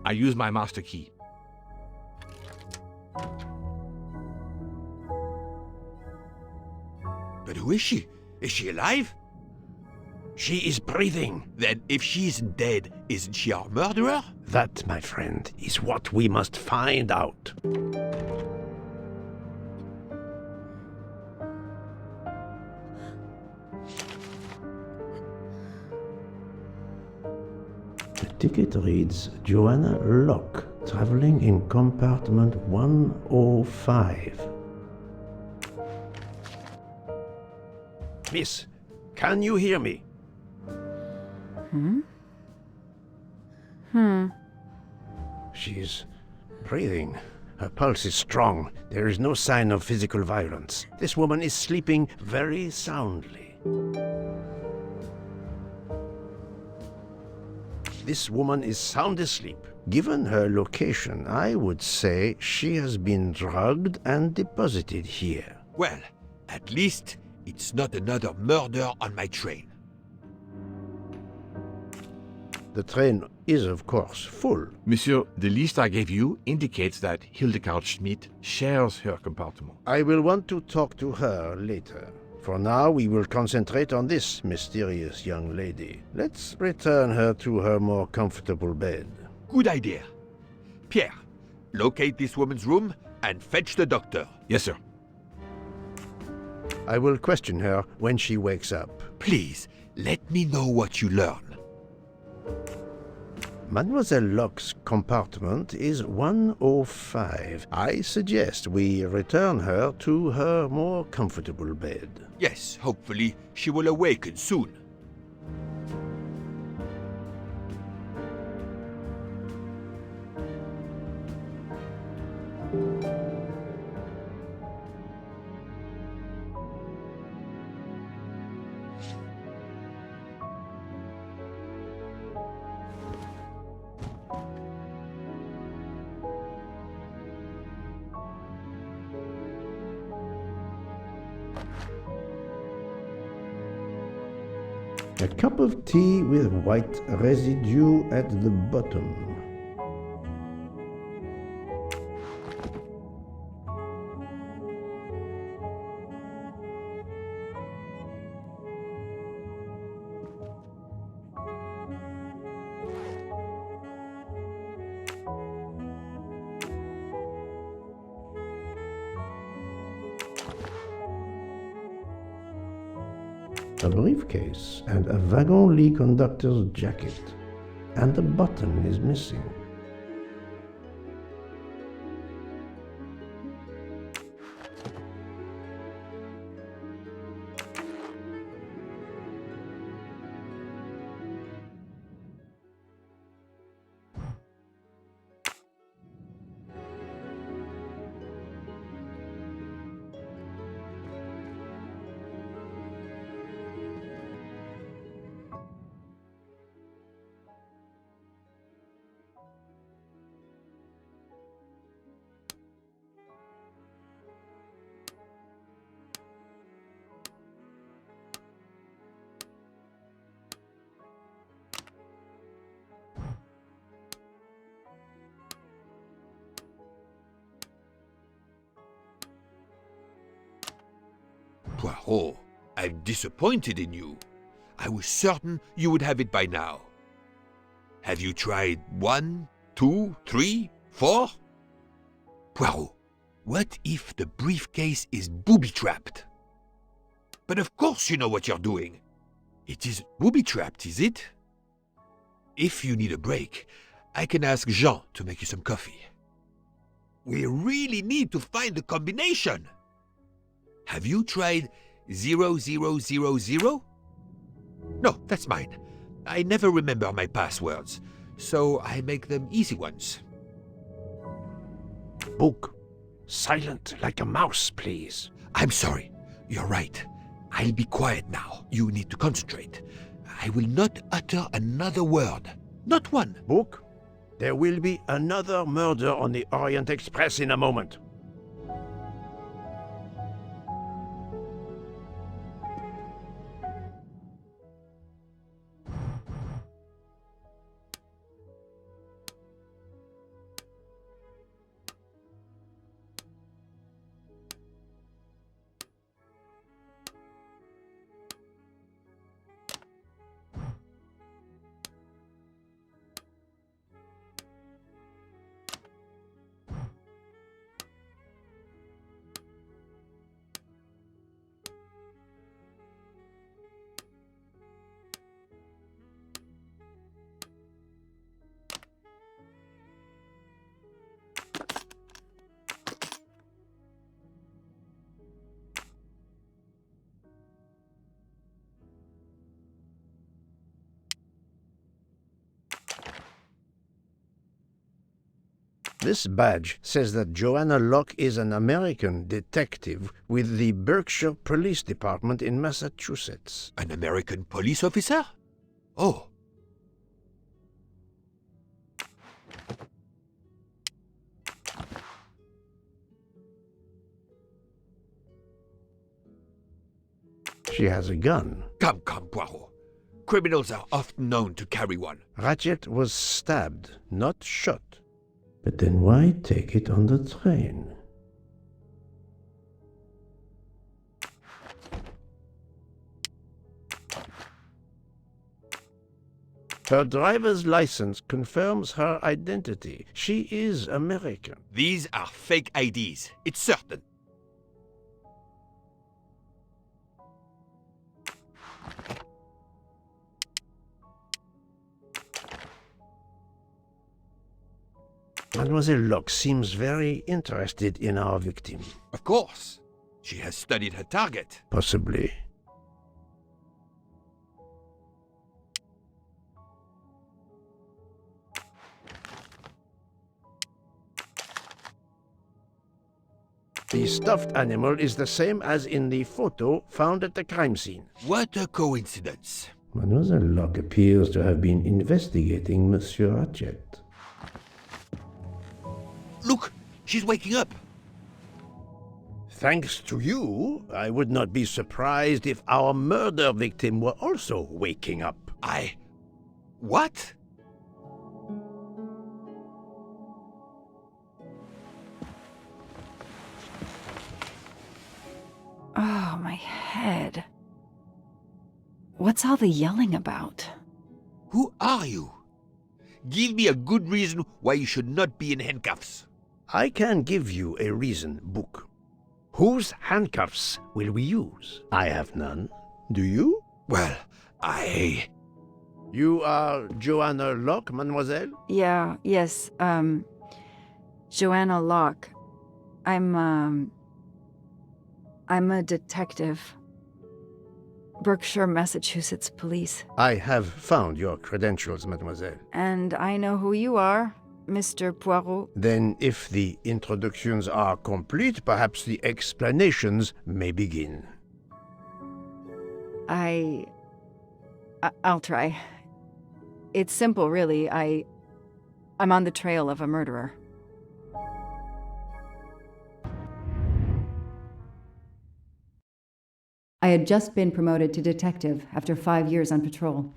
I use my master key. But who is she? Is she alive? She is breathing. Then if she isn't dead, isn't she our murderer? That, my friend, is what we must find out. The ticket reads Joanna Locke, traveling in compartment 105. Miss, can you hear me? She's breathing. Her pulse is strong. There is no sign of physical violence. This woman is sleeping very soundly. This woman is sound asleep. Given her location, I would say she has been drugged and deposited here. Well, at least it's not another murder on my train. The train is, of course, full. Monsieur, the list I gave you indicates that Hildegard Schmidt shares her compartment. I will want to talk to her later. For now, we will concentrate on this mysterious young lady. Let's return her to her more comfortable bed. Good idea. Pierre, locate this woman's room and fetch the doctor. Yes, sir. I will question her when she wakes up. Please, let me know what you learn. Mademoiselle Locke's compartment is 105. I suggest we return her to her more comfortable bed. Yes, hopefully she will awaken soon. A cup of tea with white residue at the bottom. A briefcase and a wagon-lit conductor's jacket, and the button is missing. Poirot, I'm disappointed in you. I was certain you would have it by now. Have you tried 1, 2, 3, 4? Poirot, what if the briefcase is booby-trapped? But of course you know what you're doing. It is booby-trapped, is it? If you need a break, I can ask Jean to make you some coffee. We really need to find the combination. Have you tried 0000? No, that's mine. I never remember my passwords, so I make them easy ones. Book. Silent like a mouse, please. I'm sorry. You're right. I'll be quiet now. You need to concentrate. I will not utter another word. Not one. Book. There will be another murder on the Orient Express in a moment. This badge says that Joanna Locke is an American detective with the Berkshire Police Department in Massachusetts. An American police officer? Oh. She has a gun. Come, Poirot. Criminals are often known to carry one. Ratchet was stabbed, not shot. But then why take it on the train? Her driver's license confirms her identity. She is American. These are fake IDs, it's certain. Mademoiselle Locke seems very interested in our victim. Of course. She has studied her target. Possibly. The stuffed animal is the same as in the photo found at the crime scene. What a coincidence. Mademoiselle Locke appears to have been investigating Monsieur Ratchet. Look, she's waking up. Thanks to you, I would not be surprised if our murder victim were also waking up. What? Oh, my head. What's all the yelling about? Who are you? Give me a good reason why you should not be in handcuffs. I can give you a reason, Book. Whose handcuffs will we use? I have none. Do you? Well, You are Joanna Locke, mademoiselle? Yes, Joanna Locke. I'm a detective. Berkshire, Massachusetts Police. I have found your credentials, mademoiselle. And I know who you are, Mr. Poirot. Then, if the introductions are complete, perhaps the explanations may begin. I'll try. It's simple, really. I'm on the trail of a murderer. I had just been promoted to detective after 5 years on patrol.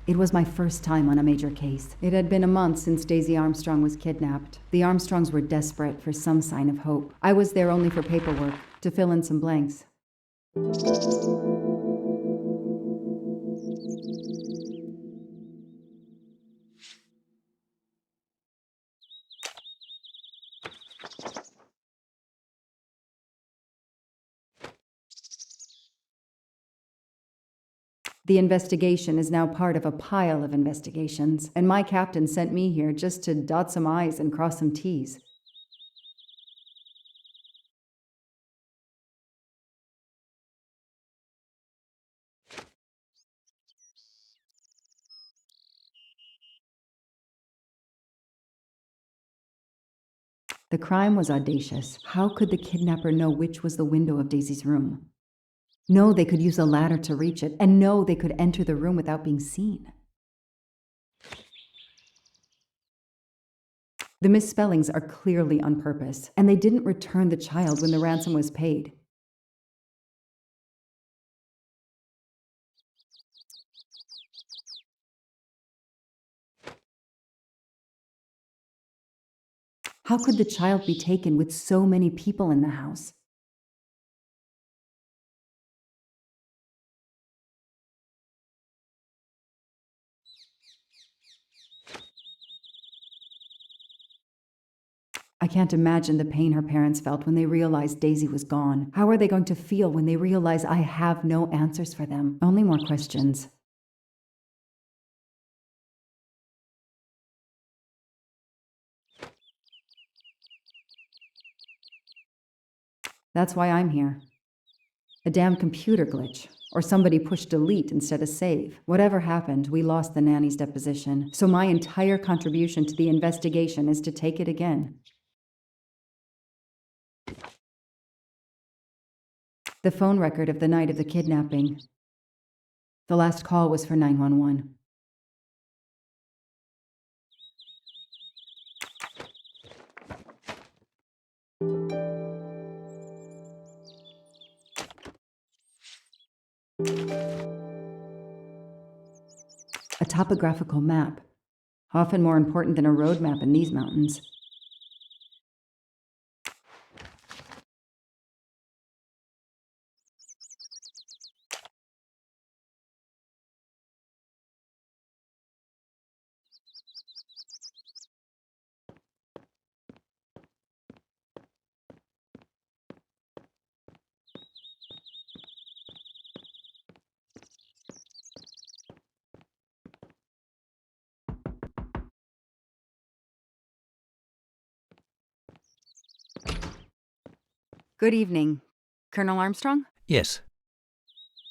It was my first time on a major case. It had been a month since Daisy Armstrong was kidnapped. The Armstrongs were desperate for some sign of hope. I was there only for paperwork, to fill in some blanks. The investigation is now part of a pile of investigations, and my captain sent me here just to dot some I's and cross some T's. The crime was audacious. How could the kidnapper know which was the window of Daisy's room? No, they could use a ladder to reach it, and no, they could enter the room without being seen. The misspellings are clearly on purpose, and they didn't return the child when the ransom was paid. How could the child be taken with so many people in the house? I can't imagine the pain her parents felt when they realized Daisy was gone. How are they going to feel when they realize I have no answers for them? Only more questions. That's why I'm here. A damn computer glitch, or somebody pushed delete instead of save. Whatever happened, we lost the nanny's deposition, so my entire contribution to the investigation is to take it again. The phone record of the night of the kidnapping. The last call was for 911. A topographical map, often more important than a road map in these mountains. Good evening. Colonel Armstrong? Yes.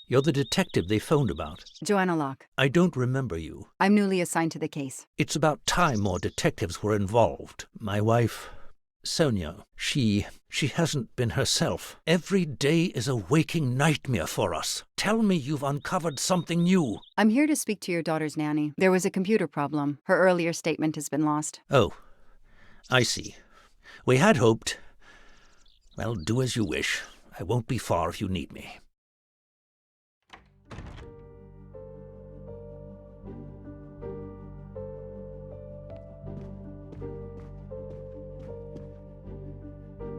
You're the detective they phoned about. Joanna Locke. I don't remember you. I'm newly assigned to the case. It's about time more detectives were involved. My wife, Sonia, she hasn't been herself. Every day is a waking nightmare for us. Tell me you've uncovered something new. I'm here to speak to your daughter's nanny. There was a computer problem. Her earlier statement has been lost. Oh, I see. We had hoped. Well, do as you wish. I won't be far if you need me.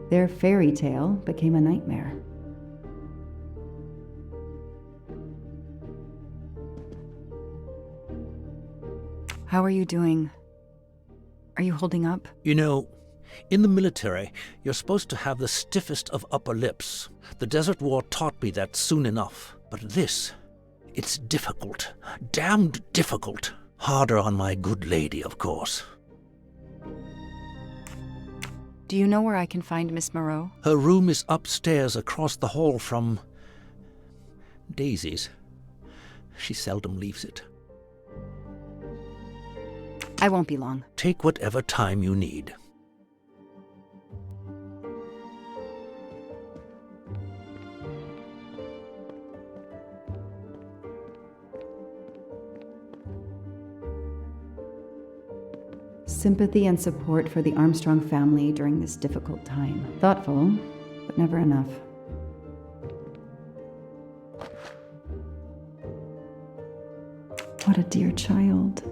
Their fairy tale became a nightmare. How are you doing? Are you holding up? You know, in the military, you're supposed to have the stiffest of upper lips. The Desert War taught me that soon enough. But this, it's difficult. Damned difficult. Harder on my good lady, of course. Do you know where I can find Miss Moreau? Her room is upstairs across the hall from Daisy's. She seldom leaves it. I won't be long. Take whatever time you need. Sympathy and support for the Armstrong family during this difficult time. Thoughtful, but never enough. What a dear child.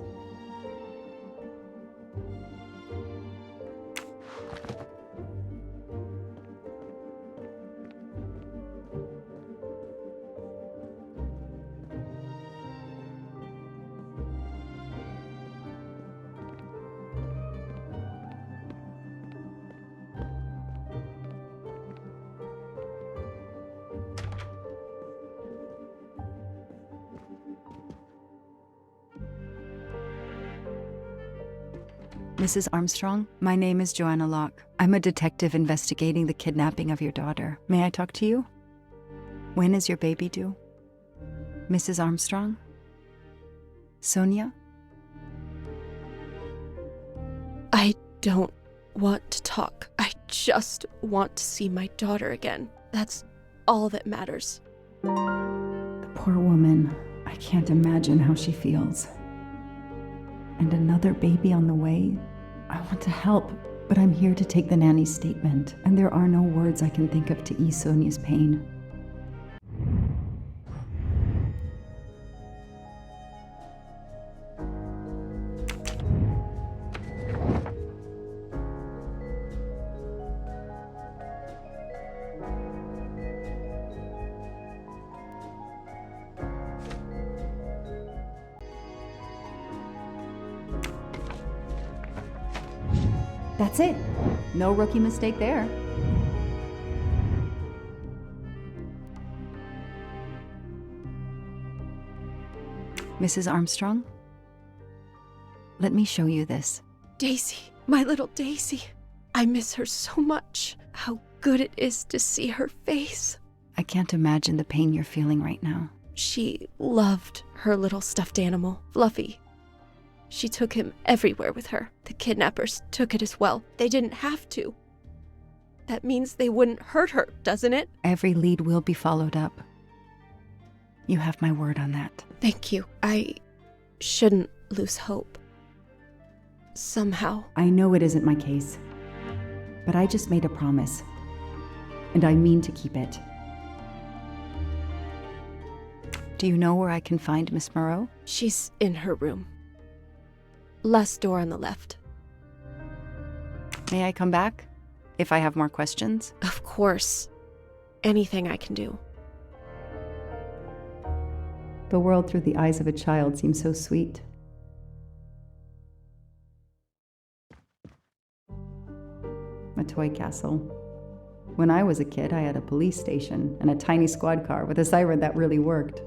Mrs. Armstrong, my name is Joanna Locke. I'm a detective investigating the kidnapping of your daughter. May I talk to you? When is your baby due? Mrs. Armstrong? Sonia? I don't want to talk. I just want to see my daughter again. That's all that matters. The poor woman. I can't imagine how she feels. And another baby on the way? I want to help, but I'm here to take the nanny's statement, and there are no words I can think of to ease Sonia's pain. That's it. No rookie mistake there. Mrs. Armstrong? Let me show you this. Daisy, my little Daisy. I miss her so much. How good it is to see her face. I can't imagine the pain you're feeling right now. She loved her little stuffed animal, Fluffy. She took him everywhere with her. The kidnappers took it as well. They didn't have to. That means they wouldn't hurt her, doesn't it? Every lead will be followed up. You have my word on that. Thank you. I shouldn't lose hope. Somehow. I know it isn't my case, but I just made a promise, and I mean to keep it. Do you know where I can find Miss Moreau? She's in her room. Last door on the left. May I come back? If I have more questions? Of course. Anything I can do. The world through the eyes of a child seems so sweet. A toy castle. When I was a kid, I had a police station and a tiny squad car with a siren that really worked.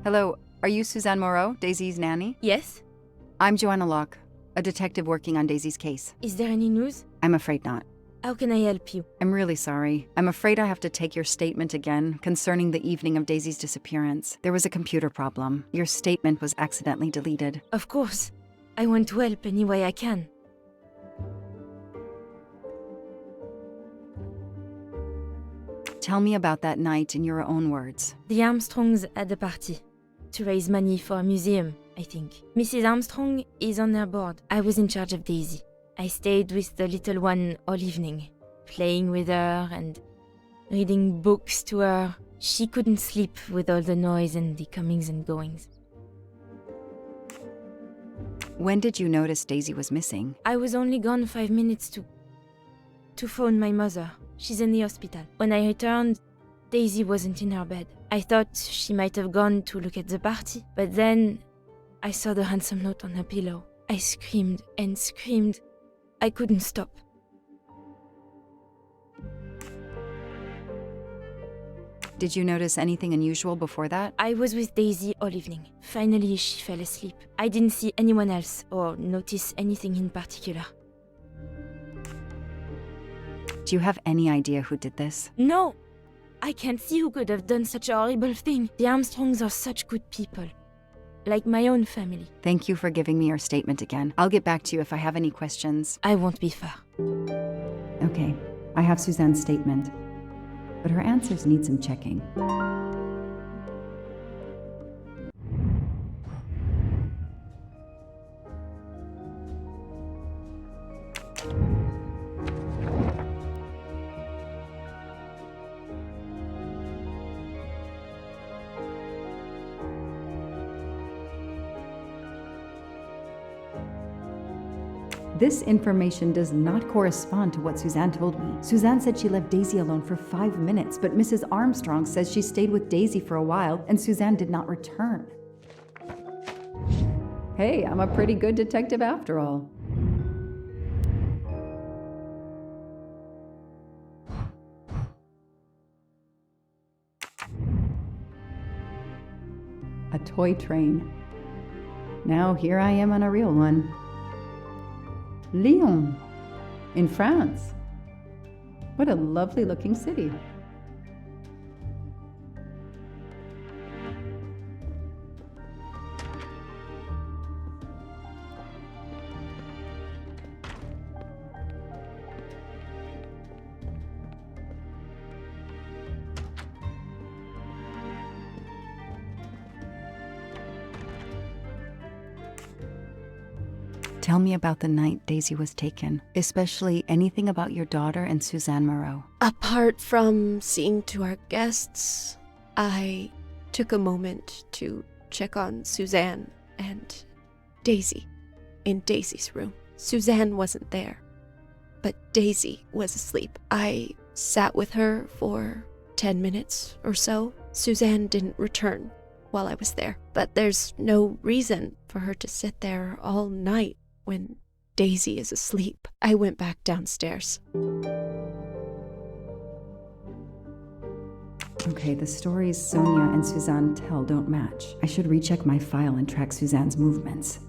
Hello, are you Susanne Moreau, Daisy's nanny? Yes? I'm Joanna Locke, a detective working on Daisy's case. Is there any news? I'm afraid not. How can I help you? I'm really sorry. I'm afraid I have to take your statement again concerning the evening of Daisy's disappearance. There was a computer problem. Your statement was accidentally deleted. Of course. I want to help any way I can. Tell me about that night in your own words. The Armstrongs had a party to raise money for a museum, I think. Mrs. Armstrong is on their board. I was in charge of Daisy. I stayed with the little one all evening, playing with her and reading books to her. She couldn't sleep with all the noise and the comings and goings. When did you notice Daisy was missing? I was only gone 5 minutes to phone my mother. She's in the hospital. When I returned, Daisy wasn't in her bed. I thought she might have gone to look at the party, but then I saw the ransom note on her pillow. I screamed and screamed. I couldn't stop. Did you notice anything unusual before that? I was with Daisy all evening. Finally, she fell asleep. I didn't see anyone else or notice anything in particular. Do you have any idea who did this? No! I can't see who could have done such a horrible thing. The Armstrongs are such good people. Like my own family. Thank you for giving me your statement again. I'll get back to you if I have any questions. I won't be far. Okay, I have Suzanne's statement, but her answers need some checking. This information does not correspond to what Suzanne told me. Suzanne said she left Daisy alone for 5 minutes, but Mrs. Armstrong says she stayed with Daisy for a while and Suzanne did not return. Hey, I'm a pretty good detective after all. A toy train. Now here I am on a real one. Lyon, in France. What a lovely looking city. Tell me about the night Daisy was taken, especially anything about your daughter and Susanne Moreau. Apart from seeing to our guests, I took a moment to check on Suzanne and Daisy in Daisy's room. Suzanne wasn't there, but Daisy was asleep. I sat with her for 10 minutes or so. Suzanne didn't return while I was there. But there's no reason for her to sit there all night when Daisy is asleep. I went back downstairs. Okay, the stories Sonia and Susanne tell don't match. I should recheck my file and track Suzanne's movements.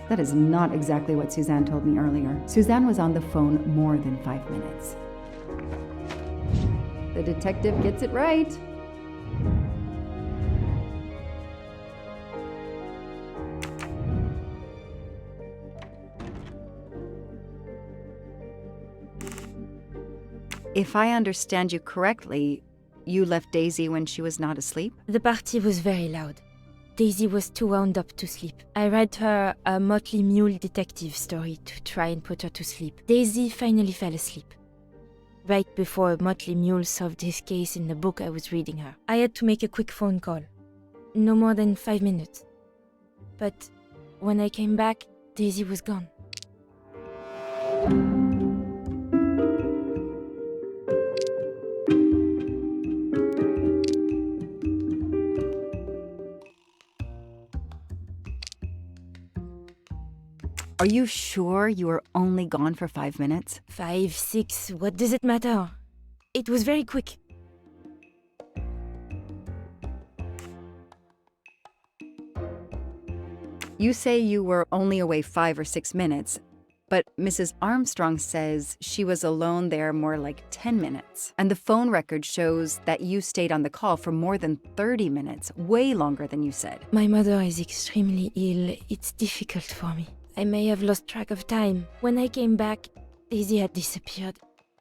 That is not exactly what Suzanne told me earlier. Suzanne was on the phone more than 5 minutes. The detective gets it right. If I understand you correctly, you left Daisy when she was not asleep? The party was very loud. Daisy was too wound up to sleep. I read her a Motley Mule detective story to try and put her to sleep. Daisy finally fell asleep. Right before Motley Mule solved his case in the book I was reading her. I had to make a quick phone call. No more than 5 minutes. But when I came back, Daisy was gone. Are you sure you were only gone for 5 minutes? 5, 6, what does it matter? It was very quick. You say you were only away 5 or 6 minutes, but Mrs. Armstrong says she was alone there more like 10 minutes. And the phone record shows that you stayed on the call for more than 30 minutes, way longer than you said. My mother is extremely ill. It's difficult for me. I may have lost track of time. When I came back, Daisy had disappeared.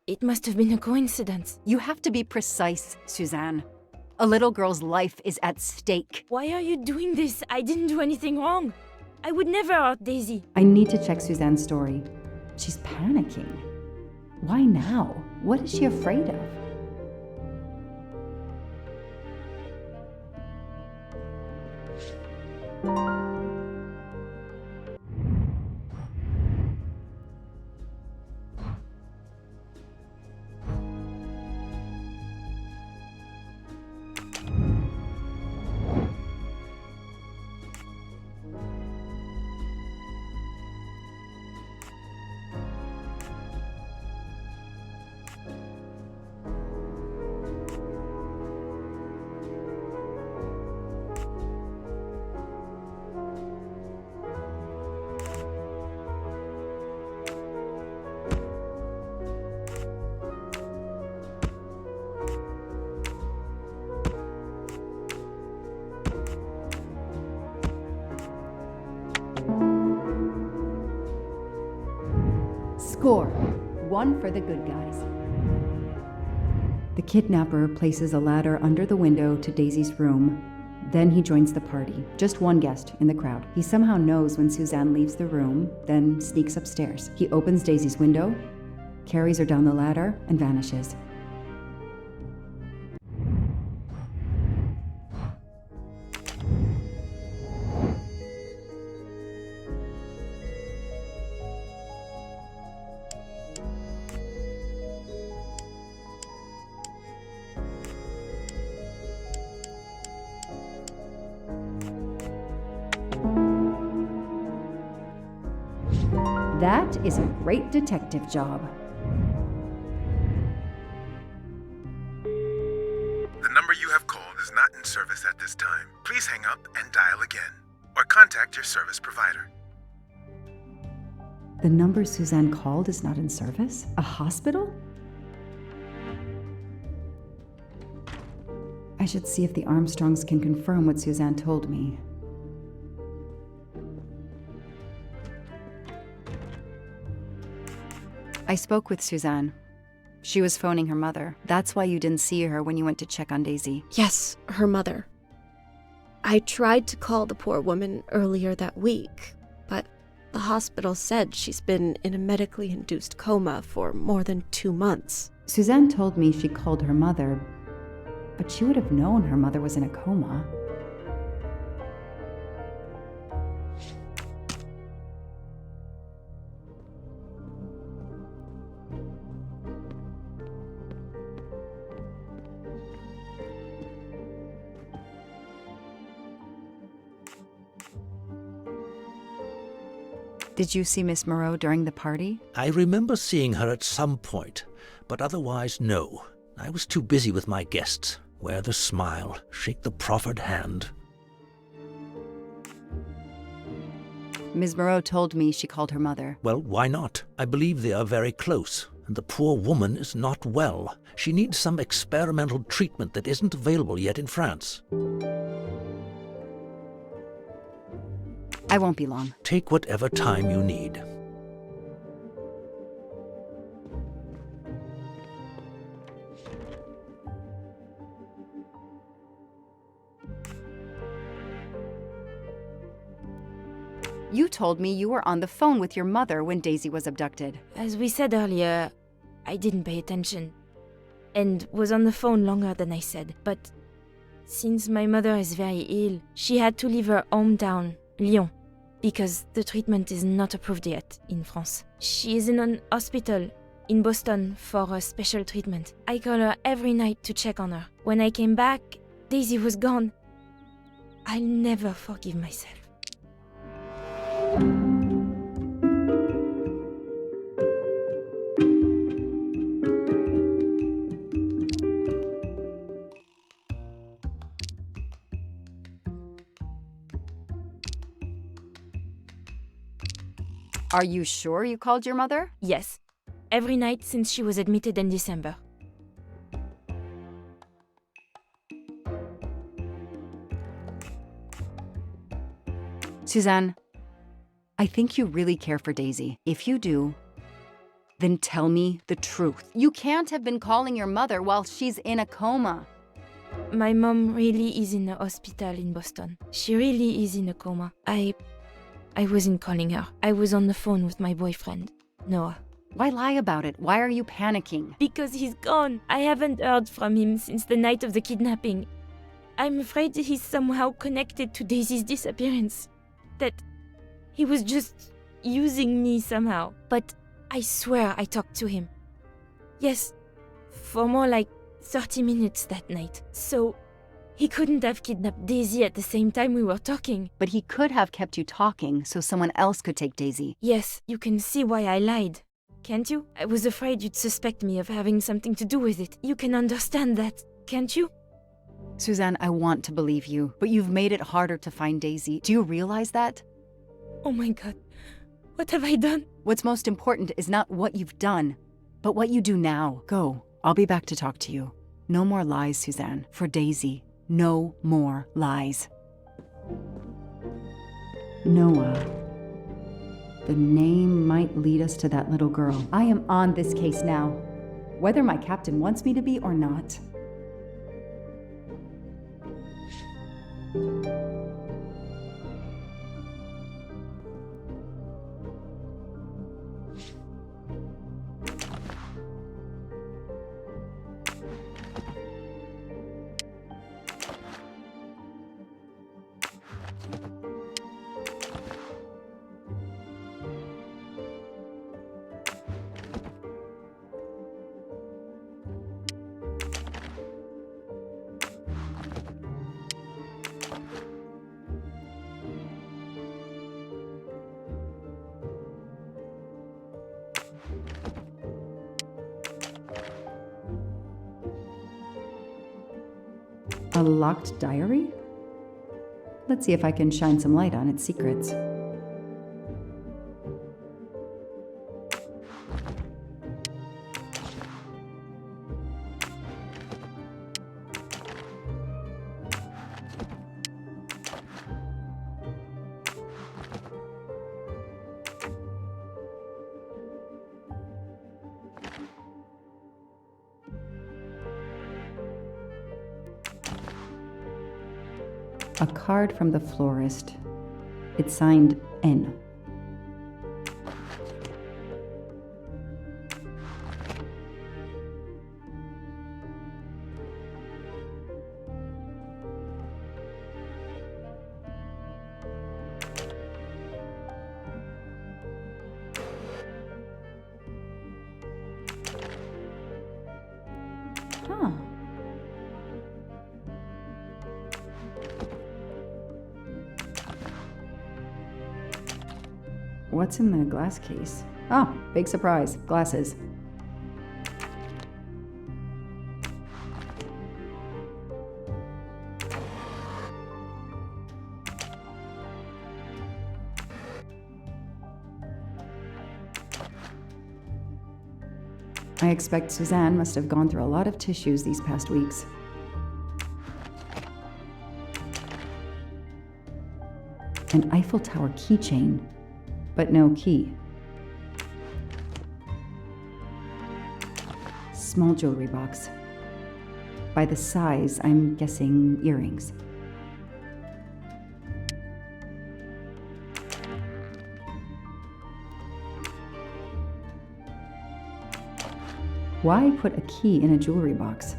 It must have been a coincidence. You have to be precise, Susanne. A little girl's life is at stake. Why are you doing this? I didn't do anything wrong. I would never hurt Daisy. I need to check Suzanne's story. She's panicking. Why now? What is she afraid of? Score. 1 for the good guys. The kidnapper places a ladder under the window to Daisy's room. Then he joins the party, just one guest in the crowd. He somehow knows when Suzanne leaves the room, then sneaks upstairs. He opens Daisy's window, carries her down the ladder, and vanishes. That is a great detective job. The number you have called is not in service at this time. Please hang up and dial again, or contact your service provider. The number Suzanne called is not in service? A hospital? I should see if the Armstrongs can confirm what Suzanne told me. I spoke with Susanne. She was phoning her mother. That's why you didn't see her when you went to check on Daisy. Yes, her mother. I tried to call the poor woman earlier that week, but The hospital said she's been in a medically induced coma for more than 2 months. Susanne told me she called her mother, but she would have known her mother was in a coma. Did you see Miss Moreau during the party? I remember seeing her at some point, but otherwise no. I was too busy with my guests. Wear the smile, shake the proffered hand. Ms. Moreau told me she called her mother. Well, why not? I believe they are very close, and the poor woman is not well. She needs some experimental treatment that isn't available yet in France. I won't be long. Take whatever time you need. You told me you were on the phone with your mother when Daisy was abducted. As we said earlier, I didn't pay attention and was on the phone longer than I said. But since my mother is very ill, she had to leave her hometown, Lyon, because the treatment is not approved yet in France. She is in an hospital in Boston for a special treatment. I call her every night to check on her. When I came back, Daisy was gone. I'll never forgive myself. Are you sure you called your mother? Yes, every night since she was admitted in December. Susanne, I think you really care for Daisy. If you do, then tell me the truth. You can't have been calling your mother while she's in a coma. My mom really is in a hospital in Boston. She really is in a coma. I wasn't calling her. I was on the phone with my boyfriend, Noah. Why lie about it? Why are you panicking? Because he's gone. I haven't heard from him since the night of the kidnapping. I'm afraid he's somehow connected to Daisy's disappearance. That he was just using me somehow. But I swear I talked to him. Yes, for more like 30 minutes that night. So he couldn't have kidnapped Daisy at the same time we were talking. But he could have kept you talking so someone else could take Daisy. Yes, you can see why I lied. Can't you? I was afraid you'd suspect me of having something to do with it. You can understand that, can't you? Susanne, I want to believe you, but you've made it harder to find Daisy. Do you realize that? Oh my god. What have I done? What's most important is not what you've done, but what you do now. Go. I'll be back to talk to you. No more lies, Susanne. For Daisy, no more lies. Noah. The name might lead us to that little girl. I am on this case now, whether my captain wants me to be or not. A locked diary? Let's see if I can shine some light on its secrets. A card from the florist. It's signed N. What's in the glass case? Ah, big surprise. Glasses. I expect Susanne must have gone through a lot of tissues these past weeks. An Eiffel Tower keychain, but no key. Small jewelry box. By the size, I'm guessing earrings. Why put a key in a jewelry box?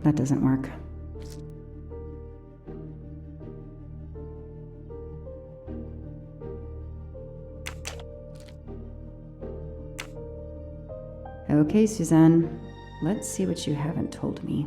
That doesn't work. Okay, Susanne. Let's see what you haven't told me.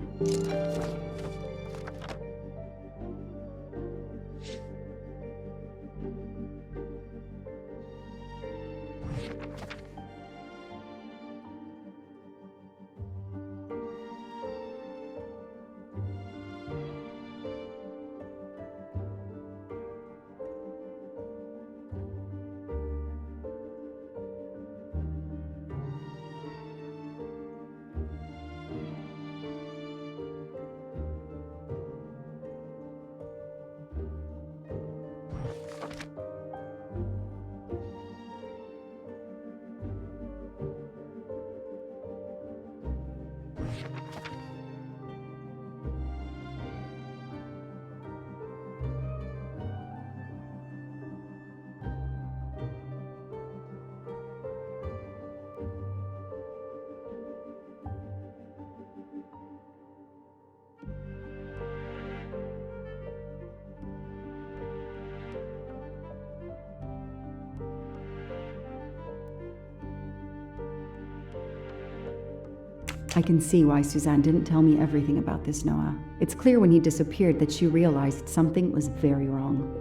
I can see why Susanne didn't tell me everything about this, Noah. It's clear when he disappeared that she realized something was very wrong.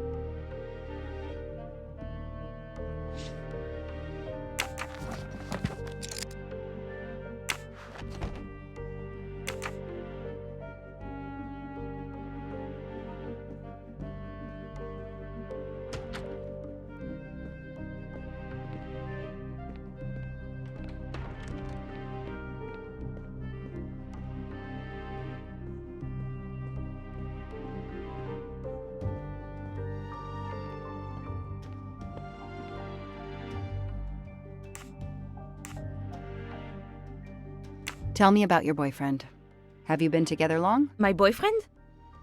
Tell me about your boyfriend. Have you been together long? My boyfriend?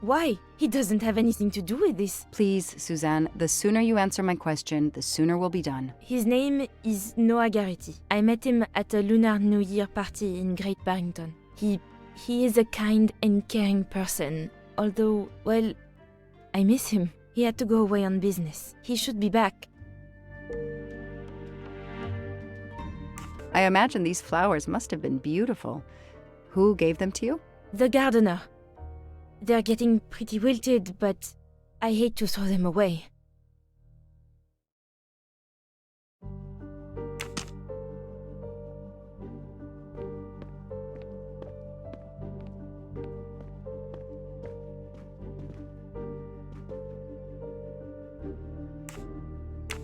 Why? He doesn't have anything to do with this. Please, Susanne, the sooner you answer my question, the sooner we'll be done. His name is Noah Garrity. I met him at a Lunar New Year party in Great Barrington. He is a kind and caring person, although, well, I miss him. He had to go away on business. He should be back. I imagine these flowers must have been beautiful. Who gave them to you? The gardener. They're getting pretty wilted, but I hate to throw them away.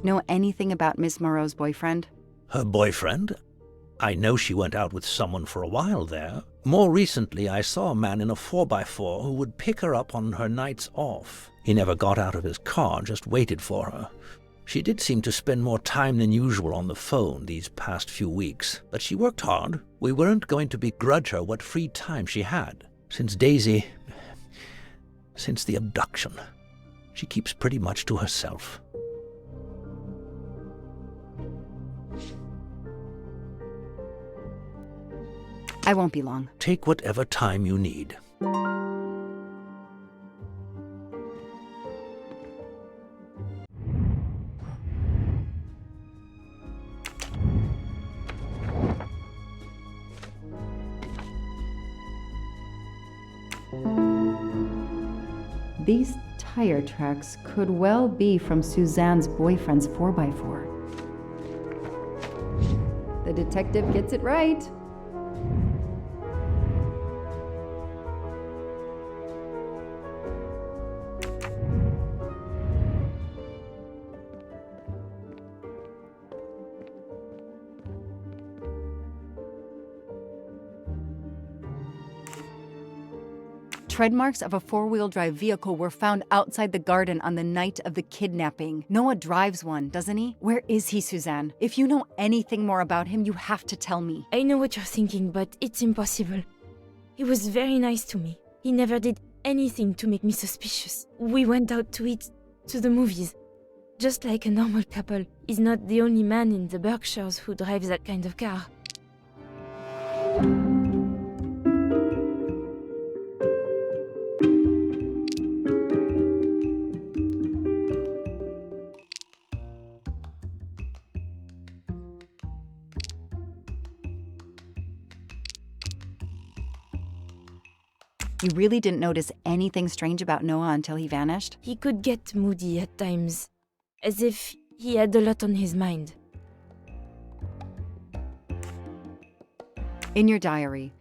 Know anything about Miss Moreau's boyfriend? Her boyfriend? I know she went out with someone for a while there. More recently, I saw a man in a 4x4 who would pick her up on her nights off. He never got out of his car, just waited for her. She did seem to spend more time than usual on the phone these past few weeks, but she worked hard. We weren't going to begrudge her what free time she had. Since the abduction. She keeps pretty much to herself. I won't be long. Take whatever time you need. These tire tracks could well be from Suzanne's boyfriend's 4x4. The detective gets it right. Tread marks of a four-wheel drive vehicle were found outside the garden on the night of the kidnapping. Noah drives one, doesn't he? Where is he, Susanne? If you know anything more about him, you have to tell me. I know what you're thinking, but it's impossible. He was very nice to me. He never did anything to make me suspicious. We went out to eat, to the movies. Just like a normal couple. He's not the only man in the Berkshires who drives that kind of car. You really didn't notice anything strange about Noah until he vanished? He could get moody at times, as if he had a lot on his mind. In your diary,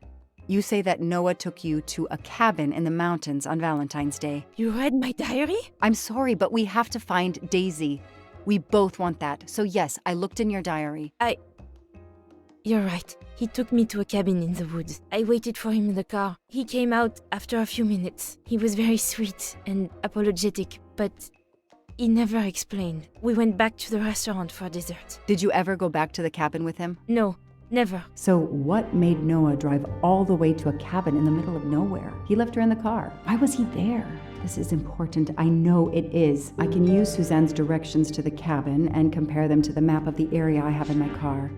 you say that Noah took you to a cabin in the mountains on Valentine's Day. You read my diary? I'm sorry, but we have to find Daisy. We both want that. So yes, I looked in your diary. You're right. He took me to a cabin in the woods. I waited for him in the car. He came out after a few minutes. He was very sweet and apologetic, but he never explained. We went back to the restaurant for dessert. Did you ever go back to the cabin with him? No, never. So what made Noah drive all the way to a cabin in the middle of nowhere? He left her in the car. Why was he there? This is important. I know it is. I can use Suzanne's directions to the cabin and compare them to the map of the area I have in my car.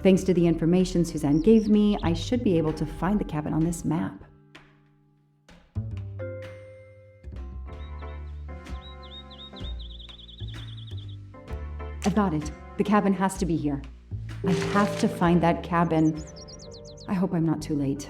Thanks to the information Suzanne gave me, I should be able to find the cabin on this map. I got it. The cabin has to be here. I have to find that cabin. I hope I'm not too late.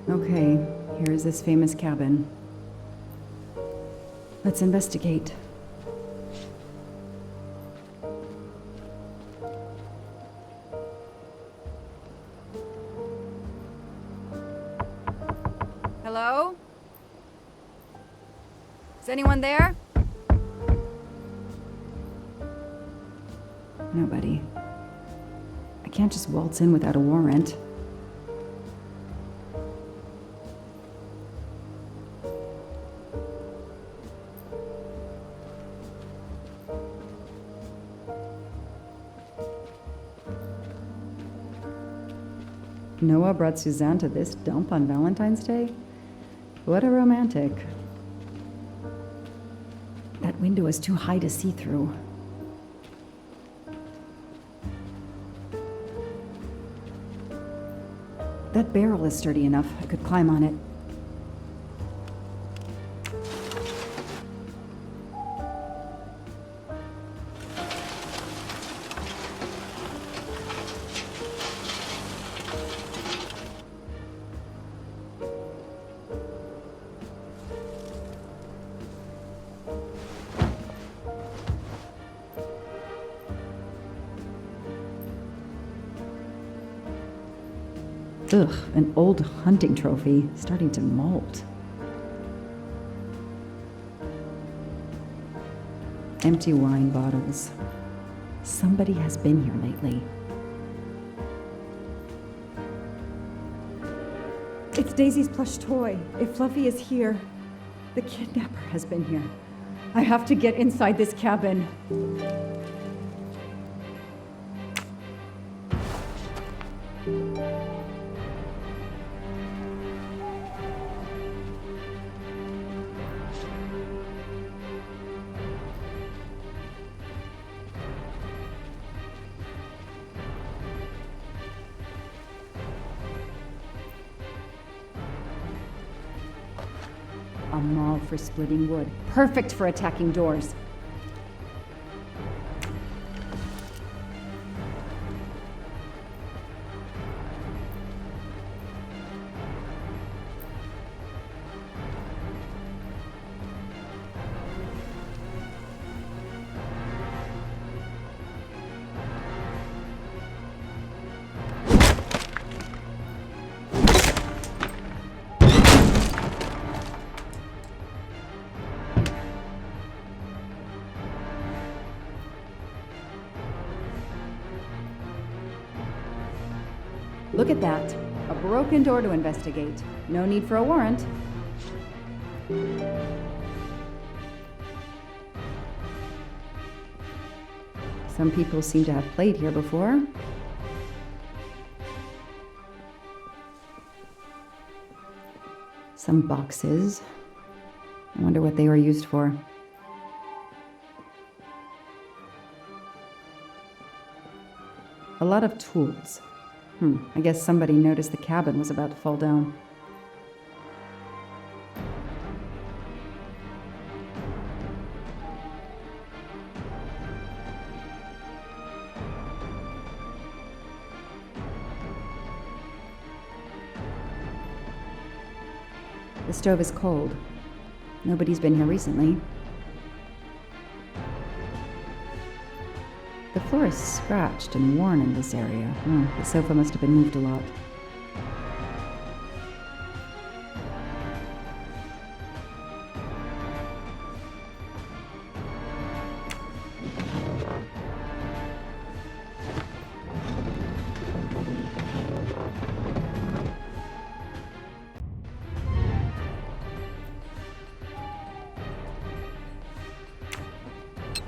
Okay, here's this famous cabin. Let's investigate. Hello? Is anyone there? Nobody. I can't just waltz in without a warrant. Noah brought Susanne to this dump on Valentine's Day? What a romantic. That window is too high to see through. That barrel is sturdy enough. I could climb on it. Ugh, an old hunting trophy starting to molt. Empty wine bottles. Somebody has been here lately. It's Daisy's plush toy. If Fluffy is here, the kidnapper has been here. I have to get inside this cabin. A maul for splitting wood. Perfect for attacking doors. Look at that. A broken door to investigate. No need for a warrant. Some people seem to have played here before. Some boxes. I wonder what they were used for. A lot of tools. I guess somebody noticed the cabin was about to fall down. The stove is cold. Nobody's been here recently. The floor is scratched and worn in this area. The sofa must have been moved a lot.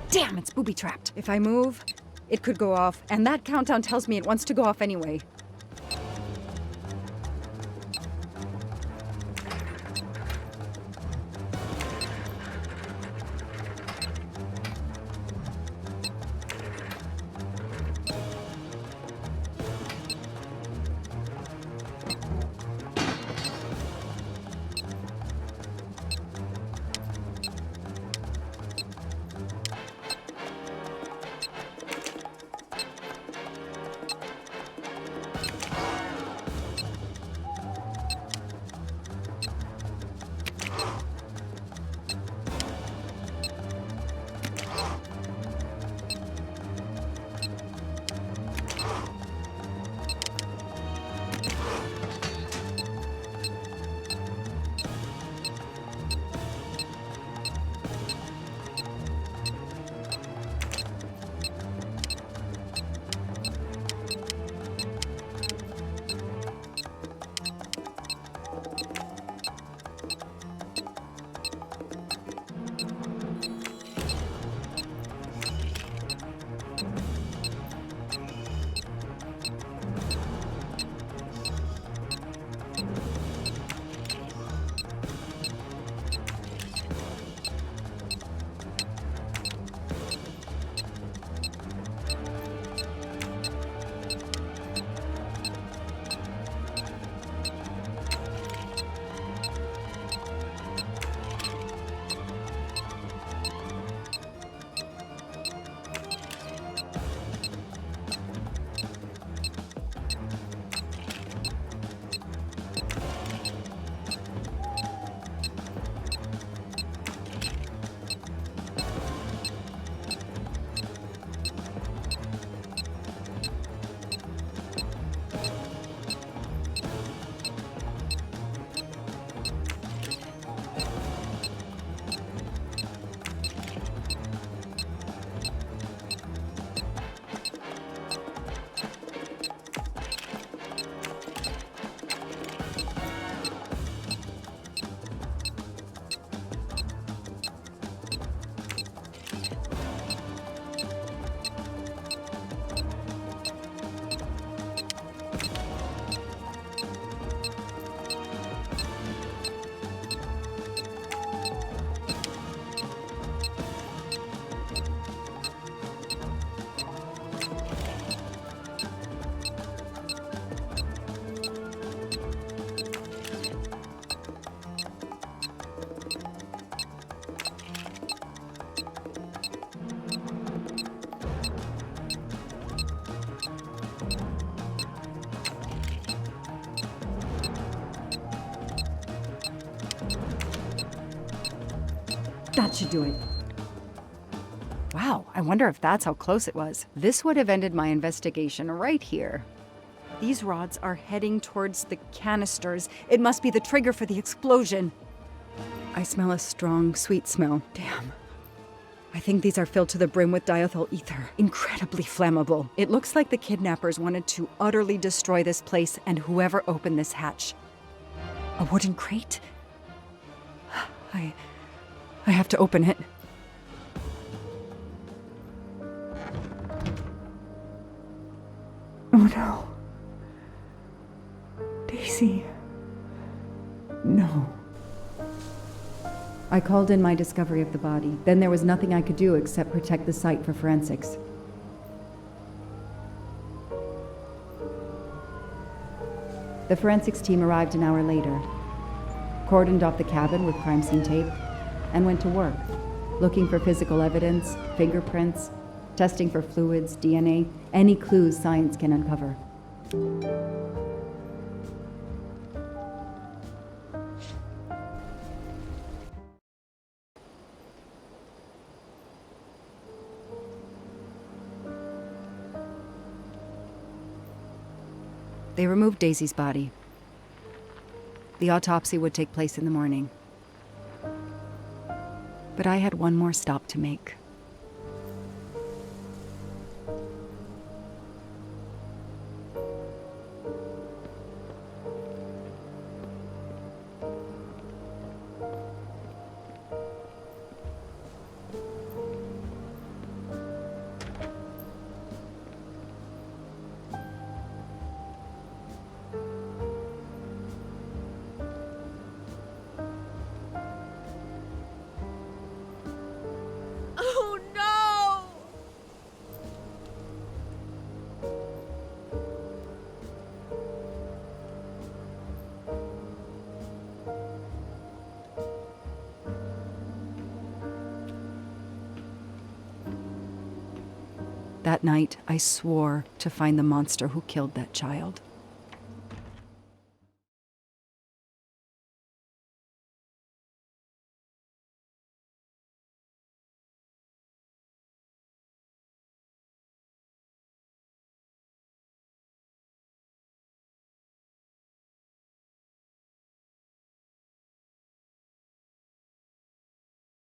Damn, it's booby-trapped. If I move, it could go off, and that countdown tells me it wants to go off anyway. That should do it. Wow, I wonder if that's how close it was. This would have ended my investigation right here. These rods are heading towards the canisters. It must be the trigger for the explosion. I smell a strong, sweet smell. Damn. I think these are filled to the brim with diethyl ether. Incredibly flammable. It looks like the kidnappers wanted to utterly destroy this place and whoever opened this hatch. A wooden crate? I have to open it. Oh no. Daisy. No. I called in my discovery of the body. Then there was nothing I could do except protect the site for forensics. The forensics team arrived an hour later, cordoned off the cabin with crime scene tape, and went to work, looking for physical evidence, fingerprints, testing for fluids, DNA, any clues science can uncover. They removed Daisy's body. The autopsy would take place in the morning. But I had one more stop to make. Oh no! That night, I swore to find the monster who killed that child.